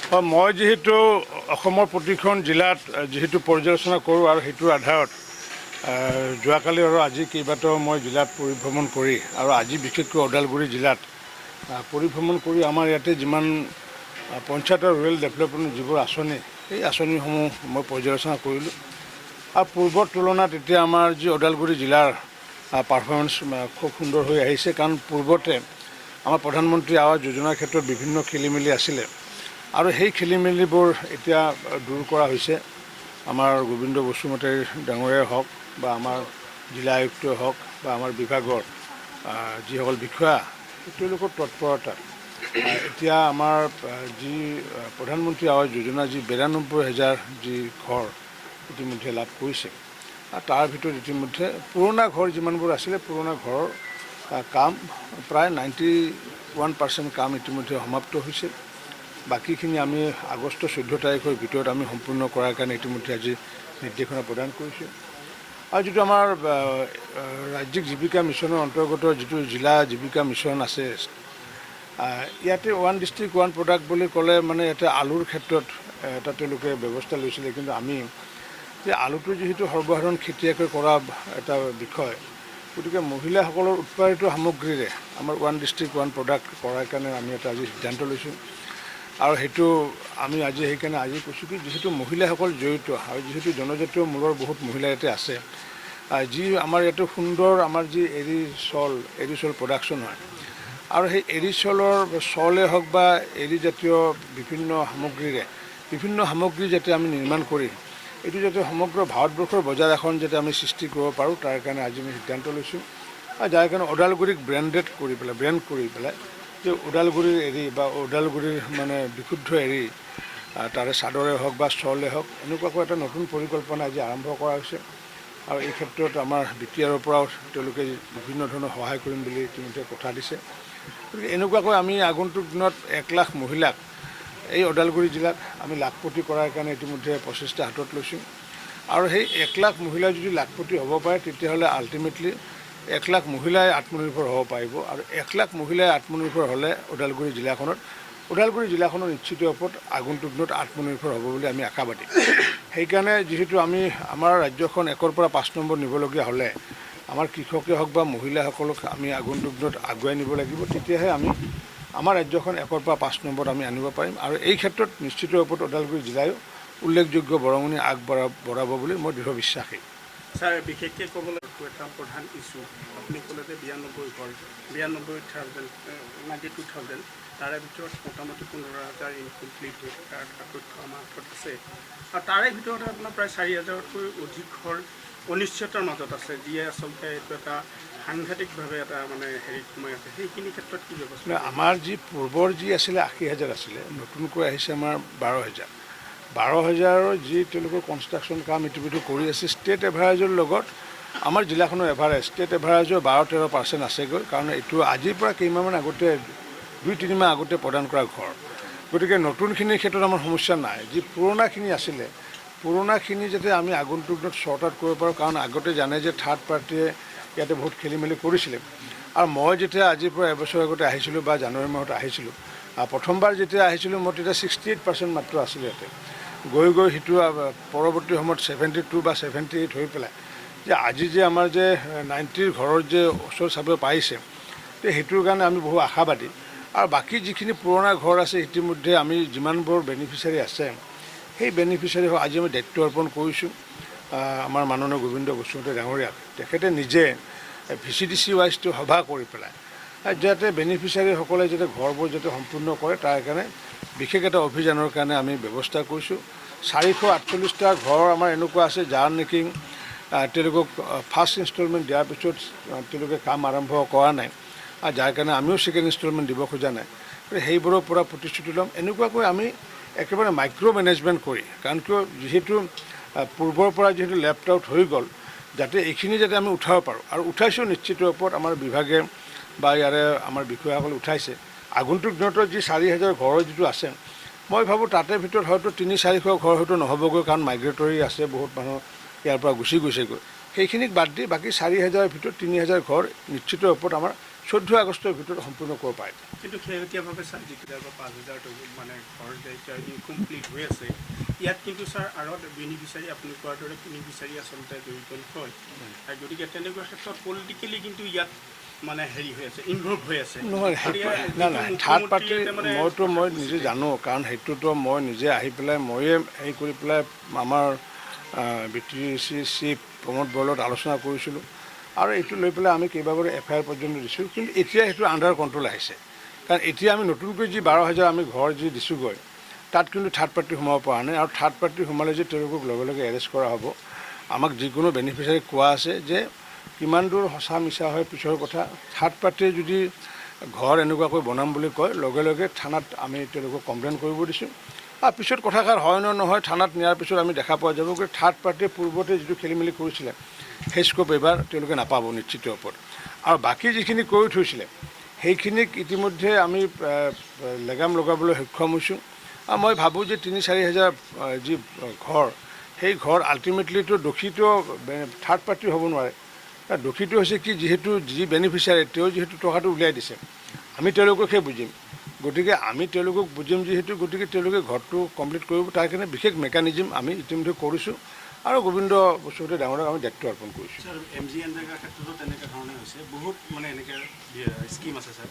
মই যেহেতু অসমৰ প্ৰতিখন জিলাত যেহেতু পৰ্যালোচনা কৰোঁ আৰু সেইটোৰ আধাৰত যোৱাকালি আৰু আজি কেইবাটাও মই জিলাত পৰিভ্ৰমণ কৰি আৰু আজি বিশেষকৈ ওদালগুৰি জিলাত পৰিভ্ৰমণ কৰি আমাৰ ইয়াতে যিমান পঞ্চায়ত আৰু ৰুৰেল ডেভেলপমেণ্ট যিবোৰ আঁচনি সেই আঁচনিসমূহ মই পৰ্যালোচনা কৰিলোঁ আৰু পূৰ্বৰ তুলনাত এতিয়া আমাৰ যি ওদালগুৰি জিলাৰ পাৰফৰ্মেঞ্চ খুব সুন্দৰ হৈ আহিছে কাৰণ পূৰ্বতে আমাৰ প্ৰধানমন্ত্ৰী আৱাস যোজনাৰ ক্ষেত্ৰত বিভিন্ন খেলি মেলি আছিলে আৰু সেই খেলি মেলিবোৰ এতিয়া দূৰ কৰা হৈছে আমাৰ গোবিন্দ বসুমতাৰী ডাঙৰীয়াই হওক বা আমাৰ জিলা আয়ুক্তই হওক বা আমাৰ বিভাগৰ যিসকল বিষয়া তেওঁলোকৰ তৎপৰতা এতিয়া আমাৰ যি প্ৰধানমন্ত্ৰী আৱাস যোজনা যি ৯২,০০০ যি ঘৰ ইতিমধ্যে লাভ কৰিছে আৰু তাৰ ভিতৰত ইতিমধ্যে পুৰণা ঘৰ যিমানবোৰ আছিলে পুৰণা ঘৰৰ কাম প্ৰায় 91% কাম ইতিমধ্যে সমাপ্ত হৈছে বাকীখিনি আমি আগষ্ট 14 তাৰিখৰ ভিতৰত আমি সম্পূৰ্ণ কৰাৰ কাৰণে ইতিমধ্যে আজি নিৰ্দেশনা প্ৰদান কৰিছোঁ আৰু যিটো আমাৰ ৰাজ্যিক জীৱিকা মিছনৰ অন্তৰ্গত যিটো জিলা জীৱিকা মিছন আছে ইয়াতে ওৱান ডিষ্ট্ৰিক্ট ওৱান প্ৰডাক্ট বুলি ক'লে মানে ইয়াতে আলুৰ ক্ষেত্ৰত এটা তেওঁলোকে ব্যৱস্থা লৈছিলে কিন্তু আমি যে আলুটো যিহেতু সৰ্বসাধাৰণ খেতিয়কে কৰা এটা বিষয় গতিকে মহিলাসকলৰ উৎপাদিত সামগ্ৰীৰে আমাৰ ওৱান ডিষ্ট্ৰিক্ট ওৱান প্ৰডাক্ট কৰাৰ কাৰণে আমি এটা আজি সিদ্ধান্ত লৈছোঁ আৰু সেইটো আমি আজি সেইকাৰণে আজি কৈছোঁ কি যিহেতু মহিলাসকল জড়িত আৰু যিহেতু জনজাতীয় মূলৰ বহুত মহিলা ইয়াতে আছে যি আমাৰ ইয়াতে সুন্দৰ আমাৰ যি এৰী চল প্ৰডাকশ্যন হয় আৰু সেই এৰী চলে হওক বা এৰী জাতীয় বিভিন্ন সামগ্ৰী যাতে আমি নিৰ্মাণ কৰি এইটো যাতে সমগ্ৰ ভাৰতবৰ্ষৰ বজাৰ এখন যাতে আমি সৃষ্টি কৰিব পাৰোঁ তাৰ কাৰণে আজি আমি সিদ্ধান্ত লৈছোঁ আৰু যাৰ কাৰণে ওদালগুৰিক ব্ৰেণ্ড কৰি পেলাই যে ওদালগুৰিৰ এৰী বা ওদালগুৰিৰ মানে বিশুদ্ধ এৰী তাৰে চাদৰে হওক বা শ্বলে হওক এনেকুৱাকৈ এটা নতুন পৰিকল্পনা আজি আৰম্ভ কৰা হৈছে আৰু এই ক্ষেত্ৰত আমাৰ BTRৰ পৰাও তেওঁলোকে বিভিন্ন ধৰণৰ সহায় কৰিম বুলি ইতিমধ্যে কথা দিছে গতিকে এনেকুৱাকৈ আমি আগন্তুক দিনত 1 লাখ মহিলাক এই ওদালগুৰি জিলাত আমি লাখপতি কৰাৰ কাৰণে ইতিমধ্যে প্ৰচেষ্টা হাতত লৈছোঁ আৰু সেই 1 লাখ মহিলা যদি লাখপতি হ'ব পাৰে তেতিয়াহ'লে আল্টিমেটলি 1 লাখ মহিলাই আত্মনিৰ্ভৰ হ'ব পাৰিব আৰু 1 লাখ মহিলাই আত্মনিৰ্ভৰ হ'লে ওদালগুৰি জিলাখনৰ নিশ্চিত ওপৰত আগন্তুক দিনত আত্মনিৰ্ভৰ হ'ব বুলি আমি আশাবাদী সেইকাৰণে যিহেতু আমি আমাৰ ৰাজ্যখন 1ৰ পৰা 5 নম্বৰ নিবলগীয়া হ'লে আমাৰ কৃষকে হওক বা মহিলাসকলক আমি আগন্তুক দিনত আগুৱাই নিব লাগিব তেতিয়াহে আমি আমাৰ ৰাজ্যখন 1ৰ পৰা 5 নম্বৰত আমি আনিব পাৰিম আৰু এই ক্ষেত্ৰত নিশ্চিত ওপৰত ওদালগুৰি জিলায়ো উল্লেখযোগ্য বৰঙণি আগবঢ়াব বুলি মই দৃঢ় বিশ্বাসী ছাৰ বিশেষকৈ ক'বলৈ এটা প্ৰধান ইছ্যু আপুনি ক'লে যে 92 ঘৰ 92,000 তাৰে ভিতৰত মোটামুটি 15,000 ইনকমপ্লিট তাৰ তথ্য আমাৰ হাতত আছে আৰু তাৰে ভিতৰত আপোনাৰ প্ৰায় 4,000তকৈ অধিক ঘৰ অনিশ্চয়তাৰ মাজত আছে যিয়ে আচলতে এইটো এটা সাংঘাতিকভাৱে এটা মানে হেৰিত সোমাই আছে সেইখিনি ক্ষেত্ৰত কি ব্যৱস্থা আমাৰ যি পূৰ্বৰ যি আছিলে 80,000 আছিলে নতুনকৈ আহিছে আমাৰ 12,000 যি তেওঁলোকৰ কনষ্ট্ৰাকশ্যন কাম ইতিমধ্যে কৰি আছে ষ্টেট এভাৰেজৰ লগত আমাৰ জিলাখনৰ এভাৰেজ ষ্টেট এভাৰেজৰ 12-13% আছেগৈ কাৰণ এইটো আজিৰ পৰা কেইমাহমান আগতে 2-3 মাহ আগতে প্ৰদান কৰা ঘৰ গতিকে নতুনখিনিৰ ক্ষেত্ৰত আমাৰ সমস্যা নাই যি পুৰণাখিনি আছিলে পুৰণাখিনি যাতে আমি আগন্তুক দিনত শ্বৰ্ট আউট কৰিব পাৰোঁ কাৰণ আগতে জানে যে থাৰ্ড পাৰ্টিয়ে ইয়াতে বহুত খেলি মেলি কৰিছিলে আৰু মই যেতিয়া আজিৰ পৰা এবছৰ আগতে আহিছিলোঁ বা জানুৱাৰী মাহত আহিছিলোঁ প্ৰথমবাৰ যেতিয়া আহিছিলোঁ মই তেতিয়া 68% মাত্ৰ আছিলোঁ ইয়াতে গৈ সিটো পৰৱৰ্তী সময়ত 72 বা 78 হৈ পেলাই যে আজি যে আমাৰ যে 90ৰ ঘৰৰ যে ওচৰ চাপিব পাৰিছে সেইটোৰ কাৰণে আমি বহু আশাবাদী আৰু বাকী যিখিনি পুৰণা ঘৰ আছে ইতিমধ্যে আমি যিমানবোৰ বেনিফিচিয়াৰী আছে সেই বেনিফিচিয়াৰী আজি আমি দায়িত্ব অৰ্পণ কৰিছোঁ আমাৰ মাননীয় গোবিন্দ বসুমতাৰী ডাঙৰীয়াক তেখেতে নিজে VCDC ৱাইজটো সভা কৰি পেলাই যাতে বেনিফিচিয়াৰীসকলে যাতে ঘৰবোৰ যাতে সম্পূৰ্ণ কৰে তাৰ কাৰণে বিশেষ এটা অভিযানৰ কাৰণে আমি ব্যৱস্থা কৰিছোঁ 448টা ঘৰ আমাৰ এনেকুৱা আছে যাৰ নেকি তেওঁলোকক ফাৰ্ষ্ট ইনষ্টলমেণ্ট দিয়াৰ পিছত তেওঁলোকে কাম আৰম্ভ কৰা নাই আৰু যাৰ কাৰণে আমিও ছেকেণ্ড ইনষ্টলমেণ্ট দিব খোজা নাই সেইবোৰৰ পৰা প্ৰতিশ্ৰুতি ল'ম এনেকুৱাকৈ আমি একেবাৰে মাইক্ৰ' মেনেজমেণ্ট কৰি কাৰণ কিয় যিহেতু পূৰ্বৰ পৰা যিহেতু লেফ্ট আউট হৈ গ'ল যাতে এইখিনি যাতে আমি উঠাব পাৰোঁ আৰু উঠাইছোঁ নিশ্চিত ওপৰত আমাৰ বিভাগে বা ইয়াৰে আমাৰ বিষয়াসকলে উঠাইছে আগন্তুক দিনত যি 4,000 ঘৰৰ যিটো আছে মই ভাবোঁ তাতে ভিতৰত হয়তো 300-400 ঘৰ হয়তো নহ'বগৈ কাৰণ মাইগ্ৰেটৰী আছে বহুত মানুহ ইয়াৰ পৰা গুচি গৈছেগৈ সেইখিনিক বাদ দি বাকী 4,000ৰ ভিতৰত 3,000 ঘৰ নিশ্চিত ওপৰত আমাৰ 14 আগষ্টৰ ভিতৰত সম্পূৰ্ণ কৰিব পাৰে। কিন্তু শেহতীয়াভাৱে ছাৰ যিকেইটা 5,000 মানে ঘৰ যে এতিয়া ইনকমপ্লিট হৈ আছে, ইয়াত কিন্তু ছাৰ আঁৰত বেনিফিচাৰী আপুনি কোৱাৰ দৰে বেনিফিচাৰী আচলতে জড়িত নহয়। গতিকে তেনেকুৱা ক্ষেত্ৰত পলিটিকেলি কিন্তু ইয়াত মানে হেৰি হৈ আছে, ইনভলভ হৈ আছে। নহয়, নাই থাৰ্ড পাৰ্টি মই নিজে জানো, কাৰণ সেইটোতো মই নিজে আহি পেলাই ময়ে হেৰি কৰি পেলাই আমাৰ BTDC চিফ প্ৰমোদ বড়োৰ আলোচনা কৰিছিলোঁ, আৰু এইটো লৈ পেলাই আমি কেইবাবাৰো FIR পৰ্যন্ত দিছোঁ। কিন্তু এতিয়া সেইটো আণ্ডাৰ কণ্ট্ৰল আহিছে, কাৰণ এতিয়া আমি নতুনকৈ যি 12,000 আমি ঘৰ যি দিছোঁগৈ, তাত কিন্তু থাৰ্ড পাৰ্টি সোমাব পৰা নাই। আৰু থাৰ্ড পাৰ্টি সোমালে যে তেওঁলোকক লগে লগে এৰেষ্ট কৰা হ'ব। আমাক যিকোনো বেনিফিচিয়াৰী কোৱা আছে যে কিমান দূৰ সঁচা মিছা হয় পিছৰ কথা। থাৰ্ড পাৰ্টিয়ে যদি ঘৰ এনেকুৱাকৈ বনাম বুলি কয়, লগে লগে থানাত আমি তেওঁলোকক কমপ্লেইন কৰিব দিছোঁ। আৰু পিছত কথাষাৰ হয় নে নহয়, থানাত নিয়াৰ পিছত আমি দেখা পোৱা যাব যে থাৰ্ড পাৰ্টিয়ে পূৰ্বতে যিটো খেলি মেলি কৰিছিলে সেই স্কোপ এইবাৰ তেওঁলোকে নাপাব নিশ্চিত ওপৰত। আৰু বাকী যিখিনি কৰি থৈছিলে সেইখিনিক ইতিমধ্যে আমি লেগাম লগাবলৈ সক্ষম হৈছোঁ। আৰু মই ভাবোঁ যে 3-4 হাজাৰ যি ঘৰ, সেই ঘৰ আল্টিমেটলিটো দোষিত থাৰ্ড পাৰ্টি হ'ব নোৱাৰে। দোষিত হৈছে কি, যিহেতু যি বেনিফিচিয়াৰী তেওঁ যিহেতু টকাটো উলিয়াই দিছে, আমি তেওঁলোককহে বুজিম। গতিকে আমি তেওঁলোকক বুজিম যিহেতু, গতিকে তেওঁলোকে ঘৰটো কমপ্লিট কৰিব। তাৰ কাৰণে বিশেষ মেকানিজিম আমি ইতিমধ্যে কৰিছোঁ, আৰু গোবিন্দ বসুমতাৰী ডাঙৰক আমি দায়িত্ব অৰ্পণ কৰিছোঁ। ছাৰ MGNৰেগাৰ ক্ষেত্ৰতো তেনেকুৱা ধৰণে হৈছে, বহুত মানে এনেকৈ স্কিম আছে ছাৰ।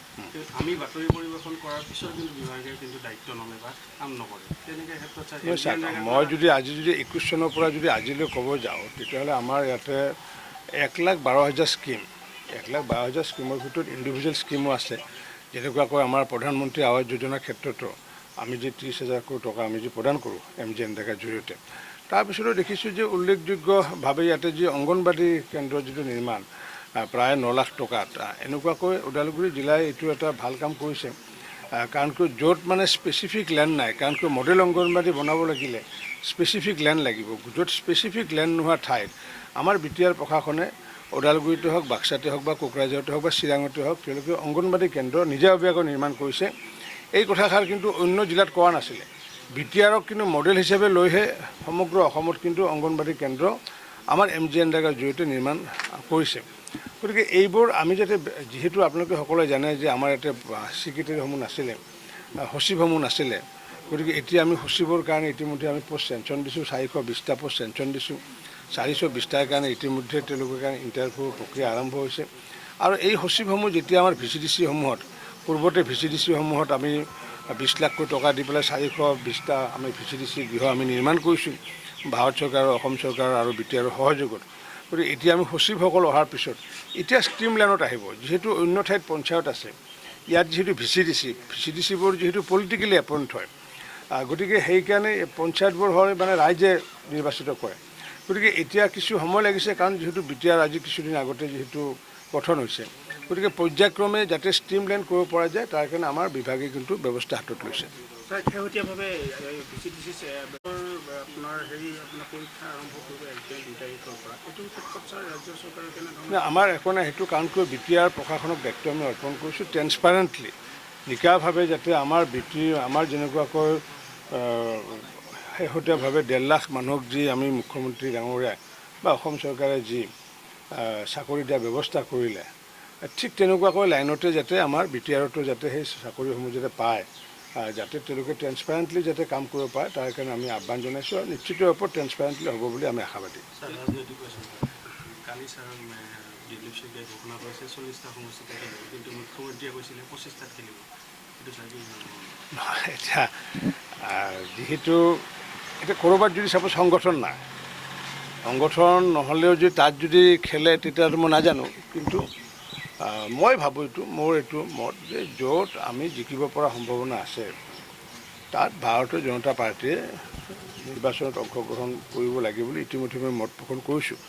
আমি বাতৰি পৰিৱেশন কৰাৰ পিছত কিন্তু বিভাগে কিন্তু দায়িত্ব নলয় বা কাম নকৰে। তেনেকুৱা ক্ষেত্ৰত ছাৰ মই যদি আজি 21 চনৰ পৰা যদি আজিলৈ ক'ব যাওঁ, তেতিয়াহ'লে আমাৰ ইয়াতে 1,12,000 স্কিম, 1,12,000 স্কিমৰ ভিতৰত ইণ্ডিভিজুৱেল স্কিমো আছে। যেনেকুৱাকৈ আমাৰ প্ৰধানমন্ত্ৰী আৱাস যোজনাৰ ক্ষেত্ৰতো আমি যি 30,000 কোটি টকা আমি যি প্ৰদান কৰোঁ MGNৰেগাৰ জৰিয়তে। তাৰপিছতো দেখিছোঁ যে উল্লেখযোগ্যভাৱে ইয়াতে যি অংগনবাদী কেন্দ্ৰৰ যিটো নিৰ্মাণ, প্ৰায় 9 লাখ টকাত, এনেকুৱাকৈ ওদালগুৰি জিলাই এইটো এটা ভাল কাম কৰিছে। কাৰণ কিয় য'ত মানে স্পেচিফিক লেণ্ড নাই, কাৰণ কিয় মডেল অংগনবাদী বনাব লাগিলে স্পেচিফিক লেণ্ড লাগিব। য'ত স্পেচিফিক লেণ্ড নোহোৱা ঠাইত আমাৰ BTR প্ৰশাসনে ওদালগুৰিতে হওক, বাক্সাতে হওক বা কোকৰাঝাৰতে হওক বা চিৰাঙতে হওক, তেওঁলোকে অংগনবাদী কেন্দ্ৰ নিজাববীয়াকৈ নিৰ্মাণ কৰিছে। এই কথাষাৰ কিন্তু অন্য জিলাত কৰা নাছিলে। BTRক কিন্তু মডেল হিচাপে লৈহে সমগ্ৰ অসমত কিন্তু অংগনবাদী কেন্দ্ৰ আমাৰ MGNৰেগাৰ জৰিয়তে নিৰ্মাণ কৰিছে। গতিকে এইবোৰ আমি যাতে, যিহেতু আপোনালোকে সকলোৱে জানে যে আমাৰ ইয়াতে ছেক্ৰেটাৰীসমূহ নাছিলে, সচিবসমূহ নাছিলে, গতিকে এতিয়া আমি সচিবৰ কাৰণে ইতিমধ্যে আমি পষ্ট চেঞ্চন দিছোঁ, 420টা পষ্ট চেঞ্চন দিছোঁ। 420টাৰ কাৰণে ইতিমধ্যে তেওঁলোকৰ কাৰণে ইণ্টাৰভিউ প্ৰক্ৰিয়া আৰম্ভ হৈছে। আৰু এই সচিবসমূহ যেতিয়া আমাৰ VCDCসমূহত, পূৰ্বতে VCDCসমূহত আমি 20 লাখকৈ টকা দি পেলাই 420টা আমি VCDC গৃহ আমি নিৰ্মাণ কৰিছোঁ, ভাৰত চৰকাৰ, অসম চৰকাৰ আৰু BTRৰ সহযোগত। গতিকে এতিয়া আমি সচিবসকল অহাৰ পিছত এতিয়া স্ট্ৰীম লাইনত আহিব। যিহেতু অন্য ঠাইত পঞ্চায়ত আছে, ইয়াত যিহেতু VCDCবোৰ যিহেতু পলিটিকেলি এপইণ্ট হয়, গতিকে সেইকাৰণে পঞ্চায়তবোৰ হয় মানে ৰাইজে নিৰ্বাচিত কৰে। গতিকে এতিয়া কিছু সময় লাগিছে, কাৰণ যিহেতু BTR আজি কিছুদিন আগতে যিহেতু গঠন হৈছে, গতিকে পৰ্যায়ক্ৰমে যাতে ষ্ট্ৰীম লাইন কৰিব পৰা যায়, তাৰ কাৰণে আমাৰ বিভাগে কিন্তু ব্যৱস্থা হাতত লৈছে। ছাৰ শেহতীয়াভাৱে VCDC আপোনাৰ পৰীক্ষা আৰম্ভ কৰিব 1-2 তাৰিখৰ পৰা। এইটো ক্ষেত্ৰত ছাৰ ৰাজ্য চৰকাৰে কেনেধৰণে? আমাৰ একো নাই, সেইটো কাৰণ কিয় BTR প্ৰশাসনক দায়িত্ব আমি অৰ্পণ কৰিছোঁ, ট্ৰেন্সপাৰেণ্টলি নিকাভাৱে যাতে আমাৰ যেনেকুৱাকৈ শেহতীয়াভাৱে 1.5 লাখ মানুহক যি আমি মুখ্যমন্ত্ৰী ডাঙৰীয়াই বা অসম চৰকাৰে যি চাকৰি দিয়াৰ ব্যৱস্থা কৰিলে, ঠিক তেনেকুৱাকৈ লাইনতে যাতে আমাৰ BTRতো যাতে সেই চাকৰিসমূহ যাতে পায়, যাতে তেওঁলোকে ট্ৰেন্সপাৰেণ্টলি যাতে কাম কৰিব পাৰে, তাৰ কাৰণে আমি আহ্বান জনাইছোঁ। আৰু নিশ্চিত ৰূপত ট্ৰেন্সপাৰেণ্টলি হ'ব বুলি আমি আশাবাদী। কালি ছাৰ দিলীপ শইকীয়াই ঘোষণা কৰিছে 40টা সমষ্টিত খেলিব, কিন্তু মুখ্যমন্ত্ৰীয়ে কৈছিলে 25টাত খেলিব। এইটো ছাৰ কি? এতিয়া যিহেতু এতিয়া ক'ৰবাত যদি চাপ'জ সংগঠন নাই, সংগঠন নহ'লেও যদি তাত যদি খেলে তেতিয়াতো মই নাজানো, কিন্তু মই ভাবোঁ মোৰ এইটো মত যে য'ত আমি জিকিব পৰা সম্ভাৱনা আছে, তাত ভাৰতীয় জনতা পাৰ্টীয়ে নিৰ্বাচনত অংশগ্ৰহণ কৰিব লাগে বুলি ইতিমধ্যে মই মত পোষণ কৰিছোঁ।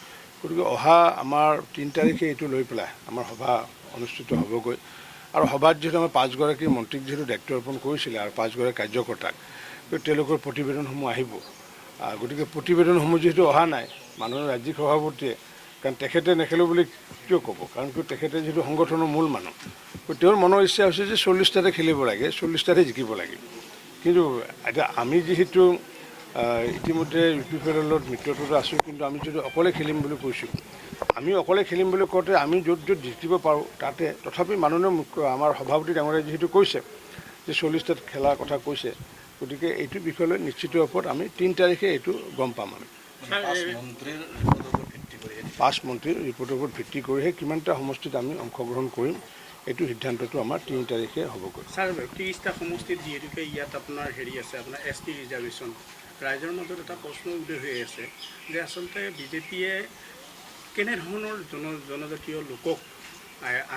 গতিকে অহা আমাৰ 3 তাৰিখে এইটো লৈ পেলাই আমাৰ সভা অনুষ্ঠিত হ'বগৈ। আৰু সভাত যিহেতু আমাৰ 5গৰাকী মন্ত্ৰীক যিহেতু দায়িত্ব অৰ্পণ কৰিছিলে আৰু 5গৰাকী কাৰ্যকৰ্তাক, তেওঁলোকৰ প্ৰতিবেদনসমূহ আহিব। গতিকে প্ৰতিবেদনসমূহ যিহেতু অহা নাই, মাননীয় ৰাজ্যিক সভাপতিয়ে, কাৰণ তেখেতে নেখেলোঁ বুলি কিয় ক'ব, কাৰণ কিয় তেখেতে যিহেতু সংগঠনৰ মূল মানুহ, তেওঁৰ মনৰ ইচ্ছা হৈছে যে 40টাতে খেলিব লাগে, 40টাতে জিকিব লাগে। কিন্তু এতিয়া আমি যিহেতু ইতিমধ্যে UPPৰ লগত মিত্ৰতাটো আছোঁ, কিন্তু আমি যদি অকলে খেলিম বুলি কৈছোঁ, আমি অকলে খেলিম বুলি কওঁতে আমি য'ত য'ত জিকিব পাৰোঁ তাতে তথাপি মাননীয় মুখ্য আমাৰ সভাপতি ডাঙৰীয়াই যিহেতু কৈছে যে 40টাত খেলাৰ কথা কৈছে, গতিকে এইটো বিষয়লৈ নিশ্চিত ওপৰত আমি 3 তাৰিখে এইটো গম পাম। আমি 5 মন্ত্ৰীৰ ৰিপৰ্টৰ ওপৰত ভিত্তি কৰিহে কিমানটা সমষ্টিত আমি অংশগ্ৰহণ কৰিম এইটো সিদ্ধান্তটো আমাৰ 3 তাৰিখে হ'বগৈ। ছাৰ 30টা সমষ্টিত যিহেতুকে ইয়াত আপোনাৰ হেৰি আছে, আপোনাৰ ST ৰিজাৰ্ভেশ্যন, ৰাইজৰ মাজত এটা প্ৰশ্ন উদয় হৈ আছে যে আচলতে বিজেপিয়ে কেনেধৰণৰ জনজাতীয় লোকক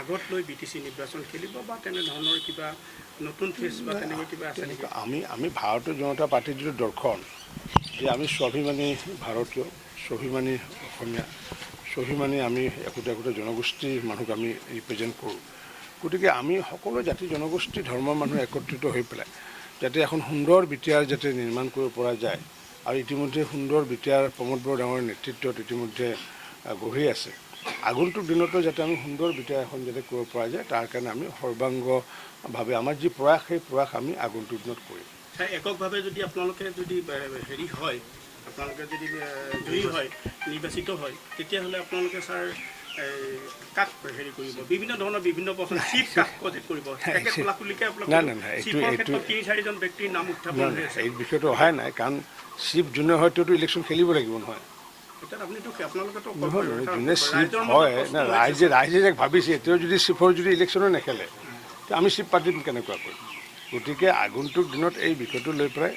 আগত লৈ BTC নিৰ্বাচন খেলিব বা তেনেধৰণৰ কিবা নতুন ফেচ বা তেনেকৈ কিবা আছে নেকি? আমি ভাৰতীয় জনতা পাৰ্টীৰ যিটো দৰ্শন যে আমি স্বাভিমানী ভাৰতীয়, স্বাভিমানী অসমীয়া, স্বাভিমানী আমি একোটা একোটা জনগোষ্ঠীৰ মানুহক আমি ৰিপ্ৰেজেণ্ট কৰোঁ। গতিকে আমি সকলো জাতি জনগোষ্ঠী ধৰ্মৰ মানুহ একত্ৰিত হৈ পেলাই যাতে এখন সুন্দৰ বিটিআৰ যাতে নিৰ্মাণ কৰিব পৰা যায়, আৰু ইতিমধ্যে সুন্দৰ বিটিআৰ প্ৰমোদ বড়ো ডাঙৰীয়াৰ নেতৃত্বত ইতিমধ্যে গঢ়ি আছে। আগন্তুক দিনতো যাতে আমি সুন্দৰ বিটিআৰ এখন যাতে কৰিব পৰা যায় তাৰ কাৰণে আমি সৰ্বাংগভাৱে আমাৰ যি প্ৰয়াস সেই প্ৰয়াস আমি আগন্তুক দিনত কৰিম। এককভাৱে যদি আপোনালোকে যদি হেৰি হয়, আপোনালোকে যদি জয়ী হয়, নিৰ্বাচিত হয়, তেতিয়াহ'লে আপোনালোকে ছাৰ কাক হেৰি কৰিব? বিভিন্ন ধৰণৰ বিভিন্ন প্ৰশ্ন চিফ কাক প্ৰজেক্ট কৰিব? একে খোলাখুলিকৈ আপোনালোকে 3-4জন ব্যক্তিৰ নাম উত্থাপন হৈ আছে। এই বিষয়টো অহাই নাই, কাৰণ চিফ যোনে হয় তেওঁতো ইলেকশ্যন খেলিব লাগিব নহয়। যোনে চিফ হয় না, ৰাইজে যে ভাবিছে তেওঁ যদি চিফৰ যদি ইলেকশ্যনো নেখেলে আমি চিফ পাতিম কেনেকুৱা কৰিম? গতিকে আগন্তুক দিনত এই বিষয়টো লৈ পেলাই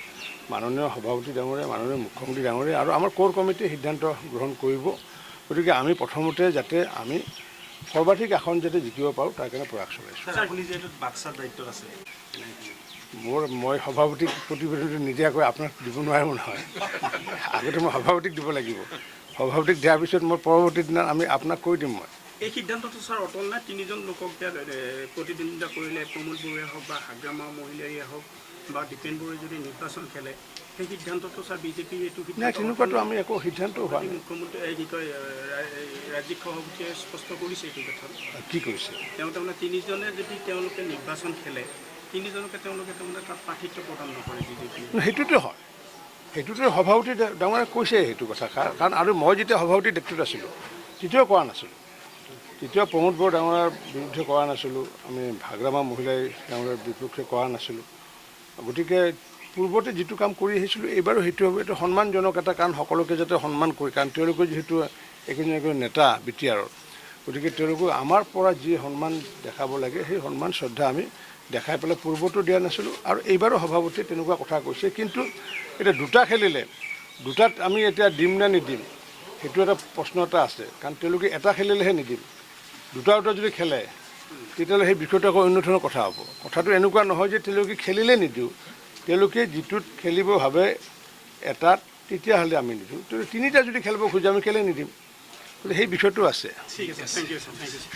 মাননীয় সভাপতি ডাঙৰীয়া, মাননীয় মুখ্যমন্ত্ৰী ডাঙৰীয়া আৰু আমাৰ কোৰ কমিটিয়ে সিদ্ধান্ত গ্ৰহণ কৰিব। গতিকে আমি প্ৰথমতে যাতে আমি সৰ্বাধিক আসন যাতে জিকিব পাৰোঁ তাৰ কাৰণে প্ৰয়াস চলাইছোঁ। মই সভাপতিক প্ৰতিবেদনটো নিদিয়াকৈ আপোনাক দিব নোৱাৰিম নহয়, আগতে মই সভাপতিক দিব লাগিব। সভাপতিক দিয়াৰ পিছত মই পৰৱৰ্তী দিনা আমি আপোনাক কৈ দিম। মই এই সিদ্ধান্তটো ছাৰ অটল নাই? 3জন লোকক প্ৰতিদ্বন্দ্বিতা কৰিলে প্ৰমোদ বড়োৱে হওক বা হাগ্ৰামা মহিলাৰীয়ে হওক বা দীপেন বড়োৱে যদি নিৰ্বাচন খেলে, সেই সিদ্ধান্তটো ছাৰ বিজেপি এইটো নাই, তেনেকুৱাতো আমি একো সিদ্ধান্ত হোৱা নাই। মুখ্যমন্ত্ৰী কি কয় ৰাজ্যিক সভাপতিয়ে স্পষ্ট কৰিছে এইটো কথা। কি কৰিছে? তেওঁ তাৰমানে 3জনে যদি তেওঁলোকে নিৰ্বাচন খেলে, 3জনকে তেওঁলোকে তাৰমানে তাত প্ৰাৰ্থিত্ব প্ৰদান নকৰে বিজেপি। সেইটোতো হয়, সেইটোতো সভাপতি ডাঙৰে কৈছে সেইটো কথা। কাৰণ আৰু মই যেতিয়া সভাপতি দায়িত্বত আছিলোঁ তেতিয়াও কৰা নাছিলোঁ, তেতিয়া প্ৰমোদ বড়ো ডাঙৰীয়াৰ বিৰুদ্ধে কৰা নাছিলোঁ, আমি হাগ্ৰামা মহিলাই ডাঙৰীয়াৰ বিপক্ষে কৰা নাছিলোঁ। গতিকে পূৰ্বতে যিটো কাম কৰি আহিছিলোঁ এইবাৰো সেইটো হ'ব। এইটো সন্মানজনক এটা, কাৰণ সকলোকে যাতে সন্মান কৰি, কাৰণ তেওঁলোকে যিহেতু একজন নেতা বিটিআৰৰ, গতিকে তেওঁলোকক আমাৰ পৰা যি সন্মান দেখাব লাগে সেই সন্মান শ্ৰদ্ধা আমি দেখাই পেলাই পূৰ্বতো দিয়া নাছিলোঁ আৰু এইবাৰো সভাপতিয়ে তেনেকুৱা কথা কৈছে। কিন্তু এতিয়া 2টা খেলিলে, 2টাত আমি এতিয়া দিম নে নিদিম সেইটো এটা প্ৰশ্ন এটা আছে, কাৰণ তেওঁলোকে এটা খেলিলেহে নিদিম। 2টা যদি খেলে তেতিয়াহ'লে সেই বিষয়টো আকৌ অন্য ধৰণৰ কথা হ'ব। কথাটো এনেকুৱা নহয় যে তেওঁলোকে খেলিলে নিদিওঁ, তেওঁলোকে যিটোত খেলিব ভাবে এটাত তেতিয়াহ'লে আমি নিদিওঁ। 3টা যদি খেলিব খোজে আমি কেলৈ নিদিম? গতিকে সেই বিষয়টো আছে। ঠিক আছে, thank you sir, thank you sir.